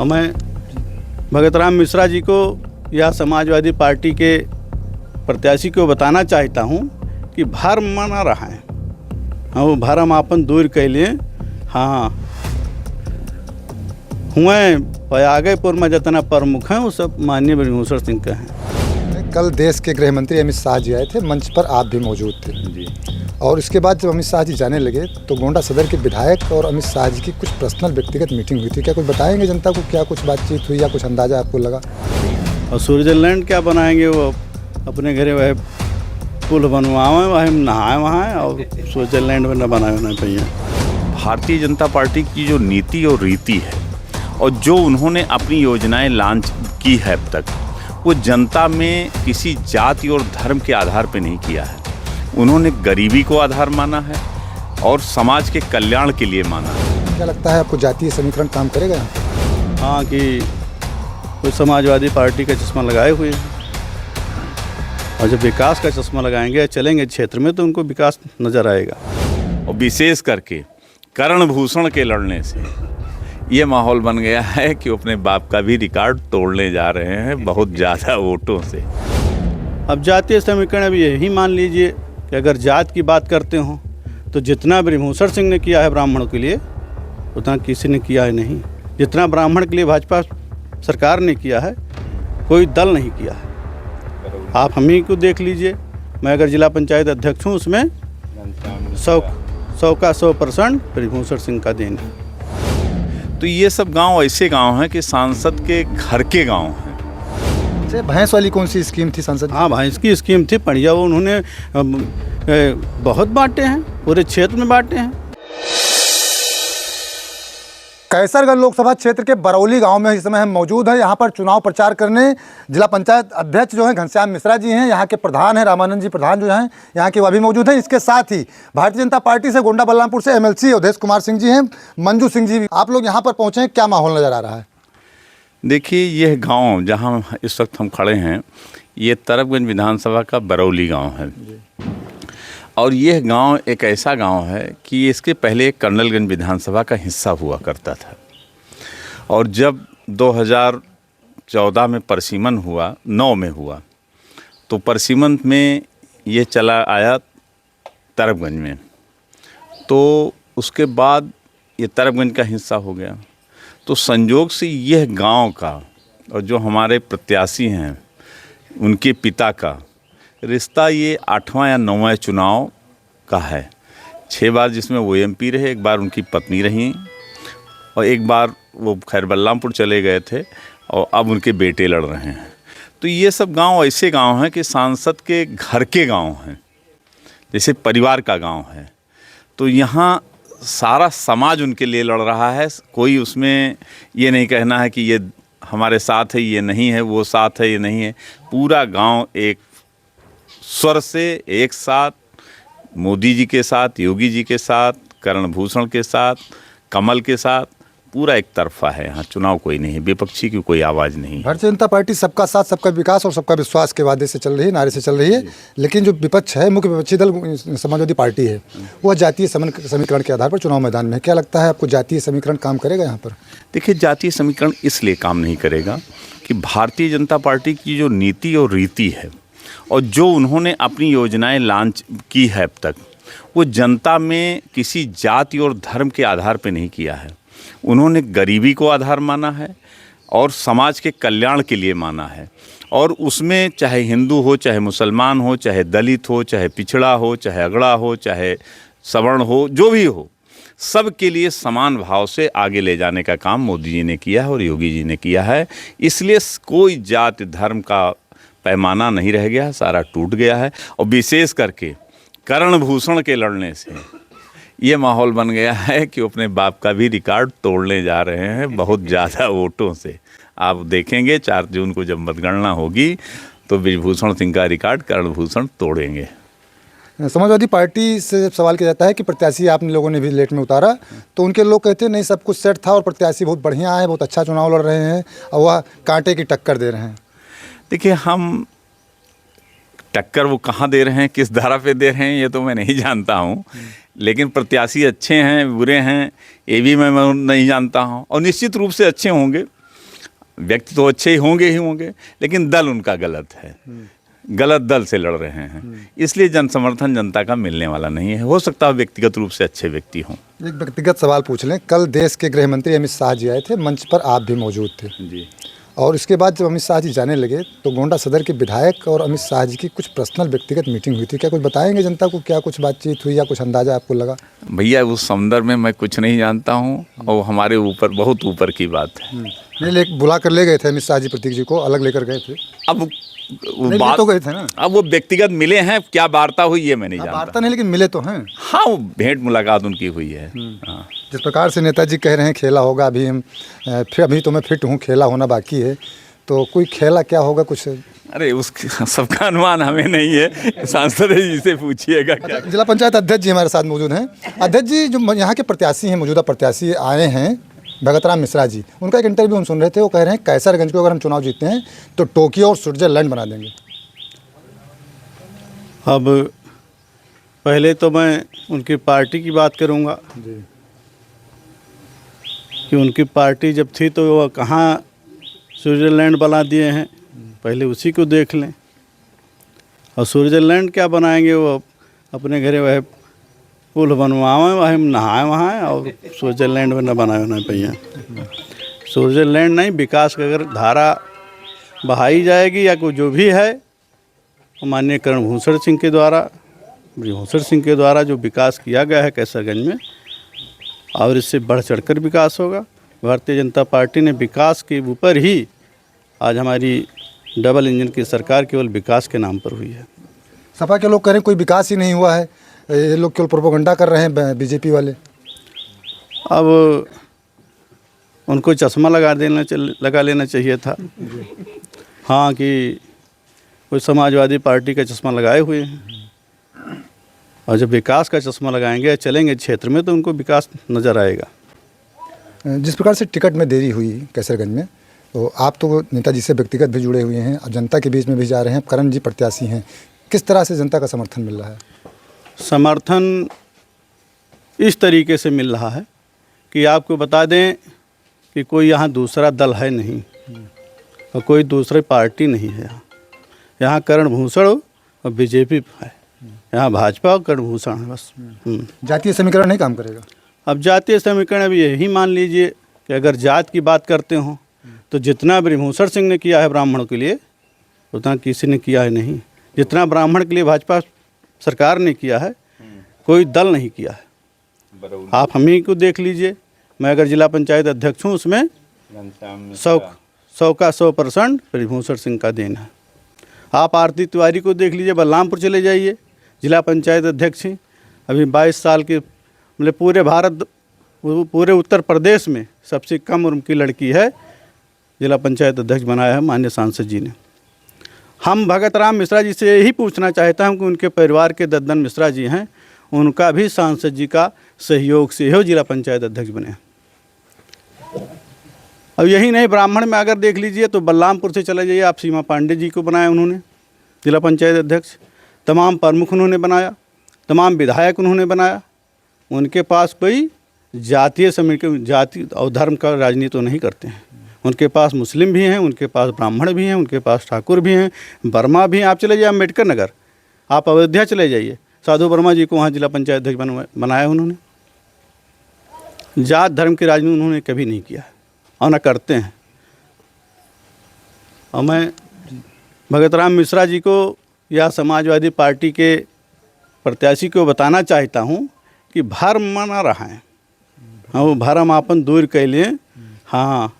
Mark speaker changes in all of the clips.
Speaker 1: और मैं भगत राम मिश्रा जी को या समाजवादी पार्टी के प्रत्याशी को बताना चाहता हूँ कि भरम ना रहें। हाँ, वो भरम आपन दूर कैलिए। हाँ हुए पयागेपुर में जितना प्रमुख हैं वो सब माननीय ब्रह्मभूषण सिंह के हैं।
Speaker 2: कल देश के गृह मंत्री अमित शाह जी आए थे, मंच पर आप भी मौजूद थे जी। और इसके बाद जब अमित शाह जी जाने लगे तो गोंडा सदर के विधायक और अमित शाह जी की कुछ पर्सनल व्यक्तिगत मीटिंग हुई थी। क्या कुछ बताएंगे जनता को, क्या कुछ बातचीत हुई या कुछ अंदाजा आपको लगा?
Speaker 1: और स्विट्जरलैंड क्या बनाएंगे, वो अपने घरे वह पुल बनवाएं, वह नहाए वहाँ, और स्विट्जरलैंड में न बनाए ना पहिए।
Speaker 3: भारतीय जनता पार्टी की जो नीति और रीति है और जो उन्होंने अपनी योजनाएं लॉन्च की है अब तक, वो जनता में किसी जाति और धर्म के आधार पर नहीं किया है। उन्होंने गरीबी को आधार माना है और समाज के कल्याण के लिए माना है।
Speaker 2: क्या लगता है आपको जातीय समीकरण काम करेगा?
Speaker 1: हाँ, कि कोई समाजवादी पार्टी का चश्मा लगाए हुए हैं, और जब विकास का चश्मा लगाएंगे चलेंगे क्षेत्र में तो उनको विकास नज़र आएगा।
Speaker 3: और विशेष करके कर्ण भूषण के लड़ने से ये माहौल बन गया है कि वो अपने बाप का भी रिकॉर्ड तोड़ने जा रहे हैं बहुत ज़्यादा वोटों से।
Speaker 1: अब जातीय समीकरण अब यही मान लीजिए कि अगर जात की बात करते हो तो जितना ब्रह्मभूषण सिंह ने किया है ब्राह्मणों के लिए उतना किसी ने किया है नहीं। जितना ब्राह्मण के लिए भाजपा सरकार ने किया है कोई दल नहीं किया है। आप हम ही को देख लीजिए, मैं अगर जिला पंचायत अध्यक्ष हूँ उसमें 100% ब्रह्मभूषण सिंह का देन है।
Speaker 3: तो ये सब गांव ऐसे गांव हैं कि सांसद के घर के गांव हैं।
Speaker 2: भैंस वाली कौन सी स्कीम थी सांसद?
Speaker 1: हाँ, भैंस की स्कीम थी बढ़िया, वो उन्होंने बहुत बांटे हैं, पूरे क्षेत्र में बांटे हैं।
Speaker 2: कैसरगंज लोकसभा क्षेत्र के बरौली गांव में इस समय हम मौजूद हैं। यहाँ पर चुनाव प्रचार करने जिला पंचायत अध्यक्ष जो हैं घनश्याम मिश्रा जी हैं, यहाँ के प्रधान हैं रामानंद जी प्रधान जो हैं यहाँ के, वह भी मौजूद हैं। इसके साथ ही भारतीय जनता पार्टी से गोंडा बलरामपुर से एमएलसी अवधेश कुमार सिंह जी हैं, मंजू सिंह जी भी। आप लोग यहाँ पर पहुँचे, क्या माहौल नज़र आ रहा है?
Speaker 3: देखिए, यह गांव जहां इस वक्त हम खड़े हैं ये तरबगंज विधानसभा का बरौली गांव है। और यह गांव एक ऐसा गांव है कि इसके पहले कर्नलगंज विधानसभा का हिस्सा हुआ करता था। और जब 2014 में परसिमन हुआ, 9 में हुआ, तो परसिमन में ये चला आया तरबगंज में, तो उसके बाद ये तरबगंज का हिस्सा हो गया। तो संयोग से यह गांव का और जो हमारे प्रत्याशी हैं उनके पिता का रिश्ता ये 8वां या 9वां चुनाव का है। 6 बार जिसमें वो एमपी रहे, 1 बार उनकी पत्नी रही और 1 बार वो खैर बलरामपुर चले गए थे और अब उनके बेटे लड़ रहे हैं। तो ये सब गांव ऐसे गांव हैं कि सांसद के घर के गांव हैं, जैसे परिवार का गांव है। तो यहाँ सारा समाज उनके लिए लड़ रहा है। कोई उसमें ये नहीं कहना है कि ये हमारे साथ है, ये नहीं है, वो साथ है, ये नहीं है। पूरा गांव एक स्वर से एक साथ मोदी जी के साथ, योगी जी के साथ, कर्ण भूषण के साथ, कमल के साथ पूरा एक तरफा है। यहाँ चुनाव कोई नहीं है, विपक्षी की कोई आवाज़ नहीं।
Speaker 2: भारतीय जनता पार्टी सबका साथ, सबका विकास और सबका विश्वास के वादे से चल रही है, नारे से चल रही है। लेकिन जो विपक्ष है, मुख्य विपक्षी दल समाजवादी पार्टी है, वह जातीय समीकरण के आधार पर चुनाव मैदान में है। क्या लगता है आपको जातीय समीकरण काम करेगा यहाँ पर?
Speaker 3: देखिए, जातीय समीकरण इसलिए काम नहीं करेगा कि भारतीय जनता पार्टी की जो नीति और रीति है और जो उन्होंने अपनी योजनाएं लॉन्च की है अब तक, वो जनता में किसी जाति और धर्म के आधार पर नहीं किया है। उन्होंने गरीबी को आधार माना है और समाज के कल्याण के लिए माना है। और उसमें चाहे हिंदू हो, चाहे मुसलमान हो, चाहे दलित हो, चाहे पिछड़ा हो, चाहे अगड़ा हो, चाहे सवर्ण हो, जो भी हो, सब के लिए समान भाव से आगे ले जाने का काम मोदी जी ने किया है और योगी जी ने किया है। इसलिए कोई जाति धर्म का पैमाना नहीं रह गया, सारा टूट गया है। और विशेष करके कर्ण भूषण के लड़ने से ये माहौल बन गया है कि वो अपने बाप का भी रिकॉर्ड तोड़ने जा रहे हैं बहुत ज़्यादा वोटों से। आप देखेंगे 4 जून को जब मतगणना होगी तो ब्रजभूषण सिंह का रिकॉर्ड कर्ण भूषण तोड़ेंगे।
Speaker 2: समाजवादी पार्टी से सवाल किया जाता है कि प्रत्याशी आपने लोगों ने भी लेट में उतारा, तो उनके लोग कहते हैं नहीं, सब कुछ सेट था और प्रत्याशी बहुत बढ़िया है, बहुत अच्छा चुनाव लड़ रहे हैं और वह कांटे की टक्कर दे रहे हैं।
Speaker 3: देखिए, हम टक्कर वो कहाँ दे रहे हैं, किस धारा पे दे रहे हैं, ये तो मैं नहीं जानता हूँ। लेकिन प्रत्याशी अच्छे हैं बुरे हैं ये भी मैं नहीं जानता हूँ, और निश्चित रूप से अच्छे होंगे व्यक्ति तो अच्छे ही होंगे, लेकिन दल उनका गलत है, गलत दल से लड़ रहे हैं, इसलिए जन समर्थन जनता का मिलने वाला नहीं है। हो सकता है व्यक्तिगत रूप से अच्छे व्यक्ति हों।
Speaker 2: एक व्यक्तिगत सवाल पूछ लें, कल देश के गृह मंत्री अमित शाह जी आए थे, मंच पर आप भी मौजूद थे
Speaker 3: जी।
Speaker 2: और इसके बाद जब अमित शाह जी जाने लगे तो गोंडा सदर के विधायक और अमित शाह जी की कुछ पर्सनल व्यक्तिगत मीटिंग हुई थी, क्या कुछ बताएंगे जनता को, क्या कुछ बातचीत हुई या कुछ अंदाजा आपको लगा?
Speaker 3: भैया उस संदर्भ में मैं कुछ नहीं जानता हूँ, और हमारे ऊपर बहुत ऊपर की बात है।
Speaker 2: नहीं, बुला कर ले गए थे अमित शाह जी, प्रतीक जी को अलग लेकर गए थे।
Speaker 3: अब वो
Speaker 2: नहीं,
Speaker 3: बात
Speaker 2: तो गए थे ना।
Speaker 3: अब वो व्यक्तिगत मिले हैं, क्या वार्ता हुई ये मैं नहीं जानता।
Speaker 2: वार्ता नहीं, लेकिन मिले तो हैं।
Speaker 3: हाँ, वो भेंट मुलाकात उनकी हुई है। हाँ।
Speaker 2: जिस प्रकार से नेताजी कह रहे हैं खेला होगा, अभी तो मैं फिट हूँ, खेला होना बाकी है, तो कोई खेला क्या होगा कुछ?
Speaker 3: अरे उस सबका अनुमान हमें नहीं है, सांसद जी से पूछिएगा। क्या
Speaker 2: जिला पंचायत अध्यक्ष जी हमारे साथ मौजूद हैं। अध्यक्ष जी, जो यहाँ के प्रत्याशी हैं, मौजूदा प्रत्याशी आए हैं भगतराम मिश्रा जी, उनका एक इंटरव्यू हम सुन रहे थे, वो कह रहे हैं कैसरगंज को अगर हम चुनाव जीतते हैं तो टोक्यो और स्विट्जरलैंड बना देंगे।
Speaker 1: अब पहले तो मैं उनकी पार्टी की बात करूंगा कि उनकी पार्टी जब थी तो वो कहाँ स्विट्ज़रलैंड बना दिए हैं, पहले उसी को देख लें। और स्विट्ज़रलैंड क्या बनाएंगे, वो अपने घरे वह पुल बनवाएं, वह नहाए वहाँ, और स्विट्ज़रलैंड में न बनाए ना भैया। स्विट्ज़रलैंड नहीं, विकास की अगर धारा बहाई जाएगी या कोई जो भी है, माननीय कर्णभूषण सिंह के द्वारा, ब्रह्मभूषण सिंह के द्वारा जो विकास किया गया है कैसरगंज में, और इससे बढ़ चढ़कर विकास होगा। भारतीय जनता पार्टी ने विकास के ऊपर ही, आज हमारी डबल इंजन की सरकार केवल विकास के नाम पर हुई है।
Speaker 2: सपा के लोग कह रहे हैं कोई विकास ही नहीं हुआ है, ये लोग केवल प्रोपेगेंडा कर रहे हैं बीजेपी वाले।
Speaker 1: अब उनको चश्मा लगा लेना चाहिए था। हाँ, कि कोई समाजवादी पार्टी का चश्मा लगाए हुए हैं, और जब विकास का चश्मा लगाएंगे, चलेंगे क्षेत्र में, तो उनको विकास नज़र आएगा।
Speaker 2: जिस प्रकार से टिकट में देरी हुई कैसरगंज में, तो आप तो नेताजी से व्यक्तिगत भी जुड़े हुए हैं, अब जनता के बीच में भी जा रहे हैं, करण जी प्रत्याशी हैं, किस तरह से जनता का समर्थन मिल रहा है?
Speaker 1: समर्थन इस तरीके से मिल रहा है कि आपको बता दें कि कोई यहाँ दूसरा दल है नहीं, और कोई दूसरी पार्टी नहीं है। यहाँ कर्णभूषण और बीजेपी है, यहाँ भाजपा और कर्णभूषण है बस।
Speaker 2: जातीय समीकरण नहीं काम करेगा।
Speaker 1: अब जातीय समीकरण अब यही मान लीजिए कि अगर जात की बात करते हो तो जितना ब्रह्मभूषण सिंह ने किया है ब्राह्मणों के लिए, उतना किसी ने किया है नहीं। जितना ब्राह्मण के लिए भाजपा सरकार ने किया है, कोई दल नहीं किया है। आप हम ही को देख लीजिए, मैं अगर जिला पंचायत अध्यक्ष हूँ, उसमें 100% ब्रह्मभूषण सिंह का देन है। आप आरती तिवारी को देख लीजिए, बलरामपुर चले जाइए, जिला पंचायत अध्यक्ष हैं, अभी 22 साल के, मतलब पूरे उत्तर प्रदेश में सबसे कम उम्र की लड़की है, जिला पंचायत अध्यक्ष बनाया है माननीय सांसद जी ने। हम भगतराम मिश्रा जी से यही पूछना चाहता हूं कि उनके परिवार के दद्दन मिश्रा जी हैं, उनका भी सांसद जी का सहयोग से हो जिला पंचायत अध्यक्ष बने। अब यही नहीं, ब्राह्मण में अगर देख लीजिए तो बलरामपुर से चले जाइए आप, सीमा पांडे जी को बनाया उन्होंने जिला पंचायत अध्यक्ष, तमाम प्रमुख उन्होंने बनाया, तमाम विधायक उन्होंने बनाया। उनके पास कोई जातीय समीकरण, जाति और धर्म का राजनीति तो नहीं करते हैं। उनके पास मुस्लिम भी हैं, उनके पास ब्राह्मण भी हैं, उनके पास ठाकुर भी हैं, वर्मा भी हैं। आप चले जाइए अम्बेडकर नगर, आप अयोध्या चले जाइए, साधु वर्मा जी को वहाँ जिला पंचायत अध्यक्ष बनाया उन्होंने। जात धर्म की राजनीति उन्होंने कभी नहीं किया और न करते हैं। और मैं भगतराम मिश्रा जी को या समाजवादी पार्टी के प्रत्याशी को बताना चाहता हूँ कि भरम न रहें, हाँ वो भरम आपन दूर कर लिए। हाँ,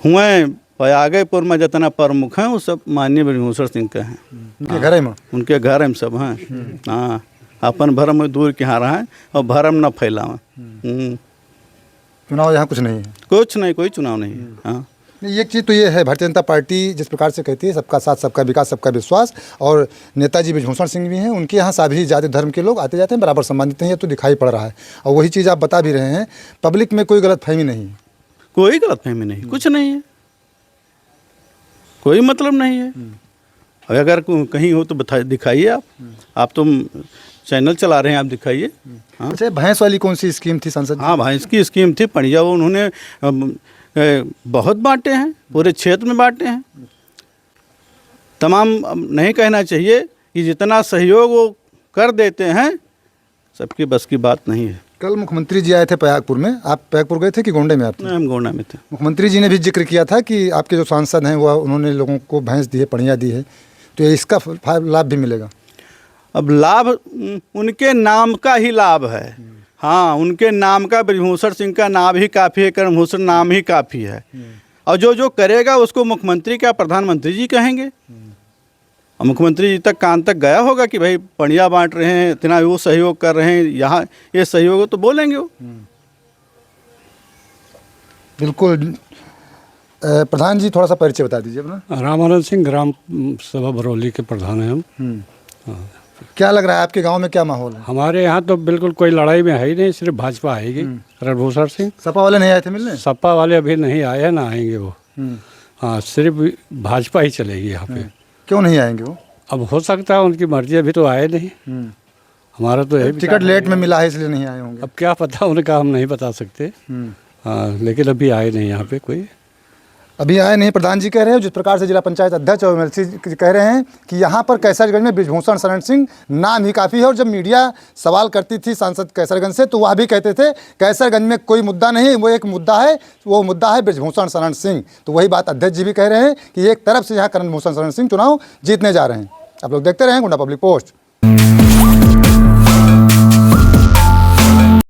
Speaker 1: हुए पयागेपुर में जितना प्रमुख हैं वो सब माननीय ब्रह्मभूषण सिंह के हैं।
Speaker 2: उनके घर में,
Speaker 1: उनके घर में सब हैं। हाँ, अपन भरम में दूर के यहाँ रहें और भरम न फैलावें।
Speaker 2: चुनाव यहाँ कुछ नहीं है,
Speaker 1: कुछ नहीं, कोई चुनाव नहीं है। हाँ,
Speaker 2: एक चीज़ तो ये है, भारतीय जनता पार्टी जिस प्रकार से कहती है सबका साथ, सबका विकास, सबका विश्वास, और नेताजी ब्रह्मभूषण सिंह भी हैं, उनके यहाँ सभी जाति धर्म के लोग आते जाते हैं, बराबर सम्मानित हैं, ये तो दिखाई पड़ रहा है। और वही चीज़ आप बता भी रहे हैं, पब्लिक में कोई गलतफहमी नहीं है।
Speaker 1: कोई गलतफहमी नहीं, कुछ नहीं है, कोई मतलब नहीं है। अगर कहीं हो तो दिखाइए आप तो चैनल चला रहे हैं, आप दिखाइए। हाँ
Speaker 2: अच्छा, भैंस वाली कौन सी स्कीम थी सांसद जी?
Speaker 1: हाँ, भैंस की स्कीम थी, पड़िया वो उन्होंने बहुत बांटे हैं, पूरे क्षेत्र में बांटे हैं। तमाम अब नहीं कहना चाहिए कि जितना सहयोग वो कर देते हैं, सबकी बस की बात नहीं है।
Speaker 2: कल मुख्यमंत्री जी आए थे प्रयागपुर में, आप प्रयागपुर गए थे कि गोंडे में? आप
Speaker 1: नहीं, हम गोंडा में थे।
Speaker 2: मुख्यमंत्री जी ने भी जिक्र किया था कि आपके जो सांसद हैं वो उन्होंने लोगों को भैंस दी है, पड़िया दी है, तो इसका लाभ भी मिलेगा।
Speaker 1: अब लाभ उनके नाम का ही लाभ है। हाँ, उनके नाम का, बृजभूषण सिंह का नाम ही काफ़ी है, कर्णभूषण नाम ही काफ़ी है। और जो जो करेगा उसको मुख्यमंत्री क्या प्रधानमंत्री जी कहेंगे। और मुख्यमंत्री जी तक कान तक गया होगा कि भाई पड़िया बांट रहे हैं, इतना वो सहयोग कर रहे हैं, यहाँ ये सहयोग हो तो बोलेंगे वो।
Speaker 2: बिल्कुल। प्रधान जी थोड़ा सा परिचय बता दीजिए अपना।
Speaker 4: रामानंद सिंह, ग्राम सभा बरौली के प्रधान हैं हम।
Speaker 2: क्या लग रहा है आपके गांव में, क्या माहौल है?
Speaker 4: हमारे यहाँ तो बिल्कुल कोई लड़ाई में है ही नहीं, सिर्फ भाजपा आएगी। रणभूषण सिंह,
Speaker 2: सपा वाले नहीं आए थे मिलने?
Speaker 4: सपा वाले अभी नहीं आए हैं, ना आएंगे वो। हाँ, सिर्फ भाजपा ही चलेगी यहाँ पे।
Speaker 2: क्यों नहीं आएंगे वो?
Speaker 4: अब हो सकता है उनकी मर्जी, अभी तो आए नहीं। हमारा तो यही
Speaker 2: टिकट लेट में मिला है इसलिए नहीं आए होंगे।
Speaker 4: अब क्या पता उनका, हम नहीं बता सकते। हाँ, लेकिन अभी आए नहीं यहाँ पे कोई।
Speaker 2: अभी आए नहीं। प्रधान जी कह रहे हैं, जिस प्रकार से जिला पंचायत अध्यक्ष और एमएलसी कह रहे हैं कि यहाँ पर कैसरगंज में बृजभूषण शरण सिंह नाम ही काफ़ी है। और जब मीडिया सवाल करती थी सांसद कैसरगंज से, तो वह भी कहते थे कैसरगंज में कोई मुद्दा नहीं, वो एक मुद्दा है, वो मुद्दा है बृजभूषण शरण सिंह। तो वही बात अध्यक्ष जी भी कह रहे हैं कि एक तरफ से यहाँ कर्णभूषण शरण सिंह चुनाव जीतने जा रहे हैं। आप लोग देखते रहें गोंडा पब्लिक पोस्ट।